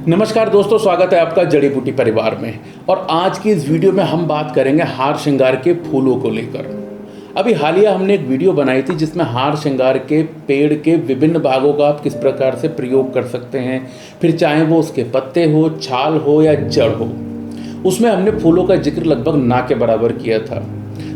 नमस्कार दोस्तों, स्वागत है आपका जड़ी बूटी परिवार में। और आज की इस वीडियो में हम बात करेंगे हार श्रृंगार के फूलों को लेकर। अभी हालिया हमने एक वीडियो बनाई थी जिसमें हार श्रृंगार के पेड़ के विभिन्न भागों का आप किस प्रकार से प्रयोग कर सकते हैं, फिर चाहे वो उसके पत्ते हो, छाल हो या जड़ हो। उसमें हमने फूलों का जिक्र लगभग ना के बराबर किया था।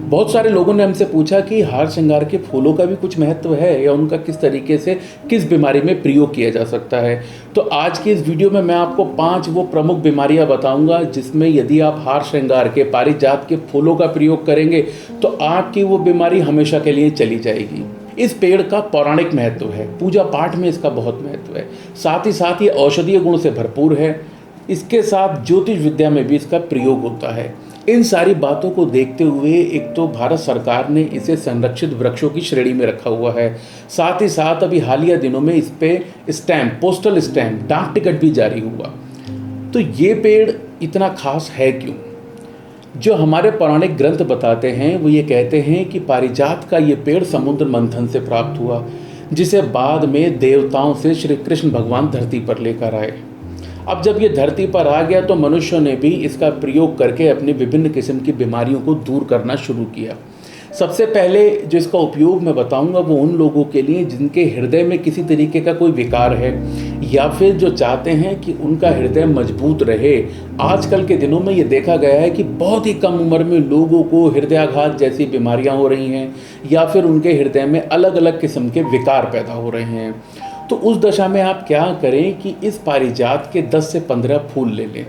बहुत सारे लोगों ने हमसे पूछा कि हार श्रृंगार के फूलों का भी कुछ महत्व है या उनका किस तरीके से किस बीमारी में प्रयोग किया जा सकता है। तो आज की इस वीडियो में मैं आपको 5 वो प्रमुख बीमारियां बताऊंगा जिसमें यदि आप हार श्रृंगार के पारिजात के फूलों का प्रयोग करेंगे तो आपकी वो बीमारी हमेशा के लिए चली जाएगी। इस पेड़ का पौराणिक महत्व है, पूजा पाठ में इसका बहुत महत्व है, साथ ही साथ ये औषधीय गुण से भरपूर है। इसके साथ ज्योतिष विद्या में भी इसका प्रयोग होता है। इन सारी बातों को देखते हुए एक तो भारत सरकार ने इसे संरक्षित वृक्षों की श्रेणी में रखा हुआ है, साथ ही साथ अभी हालिया दिनों में इस पे स्टैम्प, पोस्टल स्टैम्प, डाक टिकट भी जारी हुआ। तो ये पेड़ इतना खास है क्यों? जो हमारे पौराणिक ग्रंथ बताते हैं वो ये कहते हैं कि पारिजात का ये पेड़ समुद्र मंथन से प्राप्त हुआ, जिसे बाद में देवताओं से श्री कृष्ण भगवान धरती पर लेकर आए। अब जब ये धरती पर आ गया तो मनुष्यों ने भी इसका प्रयोग करके अपनी विभिन्न किस्म की बीमारियों को दूर करना शुरू किया। सबसे पहले जो इसका उपयोग मैं बताऊंगा वो उन लोगों के लिए जिनके हृदय में किसी तरीके का कोई विकार है या फिर जो चाहते हैं कि उनका हृदय मजबूत रहे। आजकल के दिनों में ये देखा गया है कि बहुत ही कम उम्र में लोगों को हृदयाघात जैसी बीमारियां हो रही हैं या फिर उनके हृदय में अलग अलग किस्म के विकार पैदा हो रहे हैं। तो उस दशा में आप क्या करें कि इस पारिजात के 10 से 15 फूल ले लें।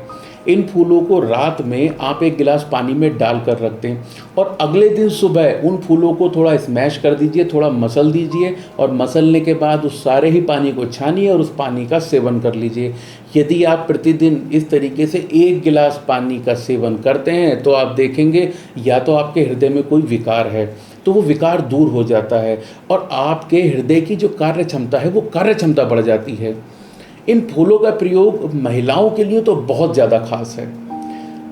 इन फूलों को रात में आप 1 गिलास पानी में डालकर रख दें और अगले दिन सुबह उन फूलों को थोड़ा स्मैश कर दीजिए, थोड़ा मसल दीजिए और मसलने के बाद उस सारे ही पानी को छानिए और उस पानी का सेवन कर लीजिए। यदि आप प्रतिदिन इस तरीके से 1 गिलास पानी का सेवन करते हैं तो आप देखेंगे या तो आपके हृदय में कोई विकार है तो वो विकार दूर हो जाता है और आपके हृदय की जो कार्य क्षमता है वो कार्य क्षमता बढ़ जाती है। इन फूलों का प्रयोग महिलाओं के लिए तो बहुत ज़्यादा खास है।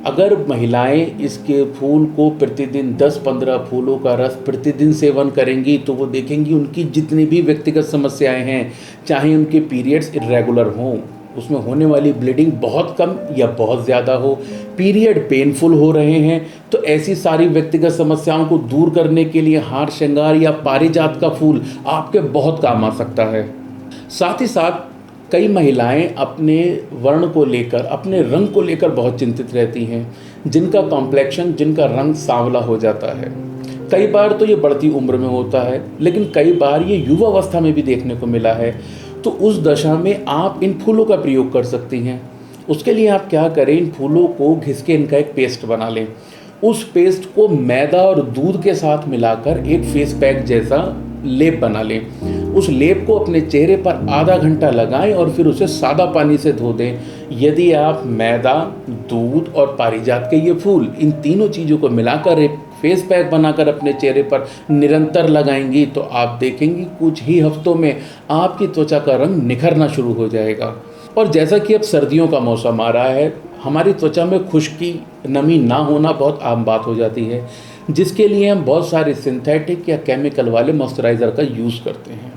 अगर महिलाएं इसके फूल को प्रतिदिन 10-15 फूलों का रस प्रतिदिन सेवन करेंगी तो वो देखेंगी उनकी जितनी भी व्यक्तिगत समस्याएं हैं, चाहे उनके पीरियड्स इरेगुलर हों, उसमें होने वाली ब्लीडिंग बहुत कम या बहुत ज़्यादा हो, पीरियड पेनफुल हो रहे हैं, तो ऐसी सारी व्यक्तिगत समस्याओं को दूर करने के लिए हार श्रृंगार या पारिजात का फूल आपके बहुत काम आ सकता है। साथ ही साथ कई महिलाएं अपने वर्ण को लेकर, अपने रंग को लेकर बहुत चिंतित रहती हैं, जिनका कॉम्प्लेक्शन, जिनका रंग सांवला हो जाता है। कई बार तो ये बढ़ती उम्र में होता है लेकिन कई बार ये युवावस्था में भी देखने को मिला है। तो उस दशा में आप इन फूलों का प्रयोग कर सकती हैं। उसके लिए आप क्या करें, इन फूलों को घिस के इनका एक पेस्ट बना लें। उस पेस्ट को मैदा और दूध के साथ मिलाकर एक फेस पैक जैसा लेप बना लें। उस लेप को अपने चेहरे पर आधा घंटा लगाएं और फिर उसे सादा पानी से धो दें। यदि आप मैदा, दूध और पारिजात के ये फूल, इन तीनों चीज़ों को मिलाकर एक फेस पैक बनाकर अपने चेहरे पर निरंतर लगाएंगी तो आप देखेंगी कुछ ही हफ्तों में आपकी त्वचा का रंग निखरना शुरू हो जाएगा। और जैसा कि अब सर्दियों का मौसम आ रहा है, हमारी त्वचा में खुश्की, नमी ना होना बहुत आम बात हो जाती है, जिसके लिए हम बहुत सारे सिंथेटिक या केमिकल वाले मॉइस्चराइज़र का यूज़ करते हैं।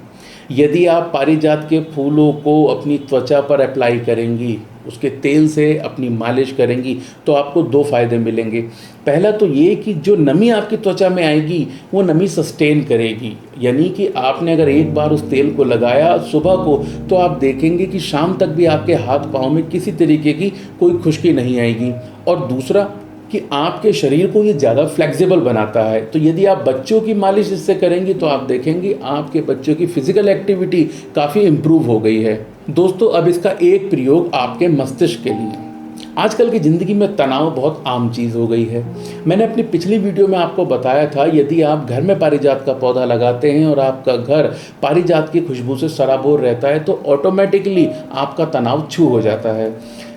यदि आप पारिजात के फूलों को अपनी त्वचा पर अप्लाई करेंगी, उसके तेल से अपनी मालिश करेंगी तो आपको 2 फ़ायदे मिलेंगे। पहला तो ये कि जो नमी आपकी त्वचा में आएगी वो नमी सस्टेन करेगी, यानी कि आपने अगर एक बार उस तेल को लगाया सुबह को तो आप देखेंगे कि शाम तक भी आपके हाथ पाँव में किसी तरीके की कोई खुश्की नहीं आएगी। और दूसरा कि आपके शरीर को ये ज़्यादा फ्लेक्सिबल बनाता है। तो यदि आप बच्चों की मालिश इससे करेंगी तो आप देखेंगे आपके बच्चों की फिजिकल एक्टिविटी काफ़ी इम्प्रूव हो गई है। दोस्तों, अब इसका एक प्रयोग आपके मस्तिष्क के लिए। आजकल की ज़िंदगी में तनाव बहुत आम चीज़ हो गई है। मैंने अपनी पिछली वीडियो में आपको बताया था यदि आप घर में पारिजात का पौधा लगाते हैं और आपका घर पारिजात की खुशबू से सराबोर रहता है तो ऑटोमेटिकली आपका तनाव छू हो जाता है।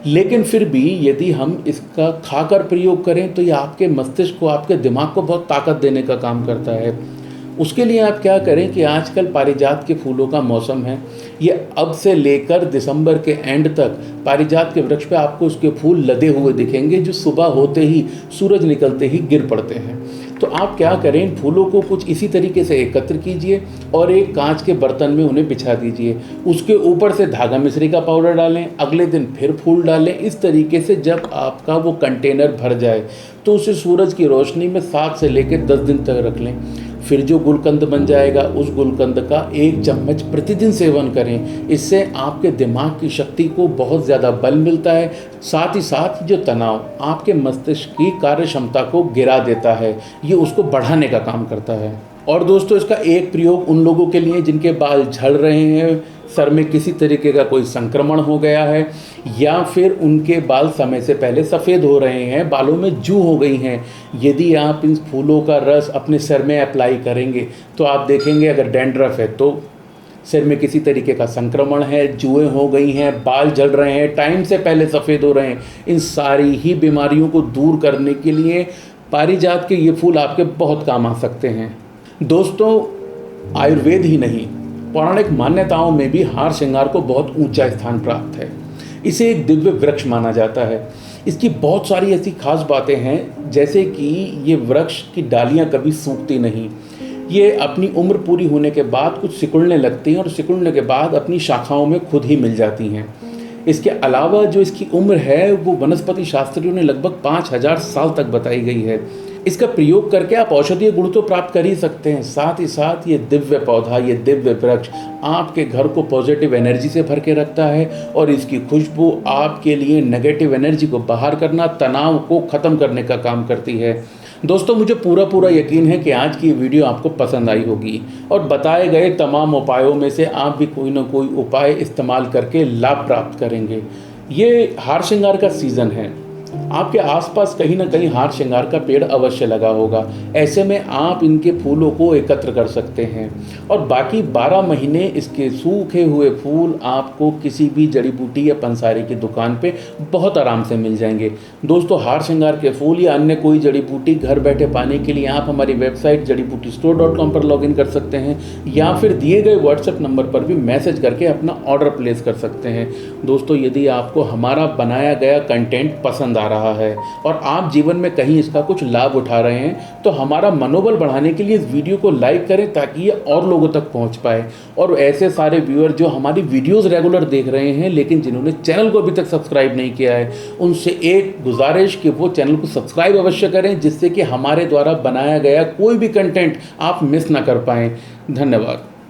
लेकिन फिर भी यदि हम इसका खाकर प्रयोग करें तो ये आपके मस्तिष्क को, आपके दिमाग को बहुत ताकत देने का काम करता है। उसके लिए आप क्या करें कि आजकल पारिजात के फूलों का मौसम है, ये अब से लेकर दिसंबर के एंड तक पारिजात के वृक्ष पे आपको उसके फूल लदे हुए दिखेंगे जो सुबह होते ही, सूरज निकलते ही गिर पड़ते हैं। तो आप क्या करें, इन फूलों को कुछ इसी तरीके से एकत्र कीजिए और एक कांच के बर्तन में उन्हें बिछा दीजिए। उसके ऊपर से धागा मिश्री का पाउडर डालें, अगले दिन फिर फूल डालें। इस तरीके से जब आपका वो कंटेनर भर जाए तो उसे सूरज की रोशनी में 7 से लेकर 10 दिन तक रख लें। फिर जो गुलकंद बन जाएगा उस गुलकंद का 1 चम्मच प्रतिदिन सेवन करें। इससे आपके दिमाग की शक्ति को बहुत ज़्यादा बल मिलता है, साथ ही साथ जो तनाव आपके मस्तिष्क की कार्य क्षमता को गिरा देता है, ये उसको बढ़ाने का काम करता है। और दोस्तों, इसका एक प्रयोग उन लोगों के लिए जिनके बाल झड़ रहे हैं, सर में किसी तरीके का कोई संक्रमण हो गया है, या फिर उनके बाल समय से पहले सफ़ेद हो रहे हैं, बालों में जू हो गई हैं। यदि आप इन फूलों का रस अपने सर में अप्लाई करेंगे तो आप देखेंगे, अगर डैंड्रफ है तो सिर में किसी तरीके का संक्रमण है, जुएँ हो गई हैं, बाल जल रहे हैं, टाइम से पहले सफ़ेद हो रहे हैं, इन सारी ही बीमारियों को दूर करने के लिए पारिजात के ये फूल आपके बहुत काम आ सकते हैं। दोस्तों, आयुर्वेद ही नहीं, पौराणिक मान्यताओं में भी हार श्रृंगार को बहुत ऊंचा स्थान प्राप्त है। इसे एक दिव्य वृक्ष माना जाता है। इसकी बहुत सारी ऐसी खास बातें हैं, जैसे कि ये वृक्ष की डालियां कभी सूखती नहीं। ये अपनी उम्र पूरी होने के बाद कुछ सिकुड़ने लगती हैं और सिकुड़ने के बाद अपनी शाखाओं में खुद ही मिल जाती हैं। इसके अलावा जो इसकी उम्र है वो वनस्पति शास्त्रियों ने लगभग 5000 साल तक बताई गई है। इसका प्रयोग करके आप औषधीय गुण तो प्राप्त कर ही सकते हैं, साथ ही साथ ये दिव्य पौधा, ये दिव्य वृक्ष आपके घर को पॉजिटिव एनर्जी से भर के रखता है और इसकी खुशबू आपके लिए नेगेटिव एनर्जी को बाहर करना, तनाव को ख़त्म करने का काम करती है। दोस्तों, मुझे पूरा यकीन है कि आज की वीडियो आपको पसंद आई होगी और बताए गए तमाम उपायों में से आप भी कोई ना कोई उपाय इस्तेमाल करके लाभ प्राप्त करेंगे। ये हार श्रृंगार का सीज़न है, आपके आसपास कहीं ना कहीं हार श्रृंगार का पेड़ अवश्य लगा होगा। ऐसे में आप इनके फूलों को एकत्र कर सकते हैं और बाकी 12 महीने इसके सूखे हुए फूल आपको किसी भी जड़ी बूटी या पंसारी की दुकान पे बहुत आराम से मिल जाएंगे। दोस्तों, हार श्रृंगार के फूल या अन्य कोई जड़ी बूटी घर बैठे पाने के लिए आप हमारी वेबसाइट जड़ीबूटीस्टोर.com पर लॉगिन कर सकते हैं या फिर दिए गए व्हाट्सएप नंबर पर भी मैसेज करके अपना ऑर्डर प्लेस कर सकते हैं। दोस्तों, यदि आपको हमारा बनाया गया कंटेंट पसंद आ रहा है और आप जीवन में कहीं इसका कुछ लाभ उठा रहे हैं तो हमारा मनोबल बढ़ाने के लिए इस वीडियो को लाइक करें ताकि ये और लोगों तक पहुंच पाए। और ऐसे सारे व्यूअर जो हमारी वीडियोस रेगुलर देख रहे हैं लेकिन जिन्होंने चैनल को अभी तक सब्सक्राइब नहीं किया है, उनसे एक गुजारिश कि वो चैनल को सब्सक्राइब अवश्य करें, जिससे कि हमारे द्वारा बनाया गया कोई भी कंटेंट आप मिस ना कर पाएं। धन्यवाद।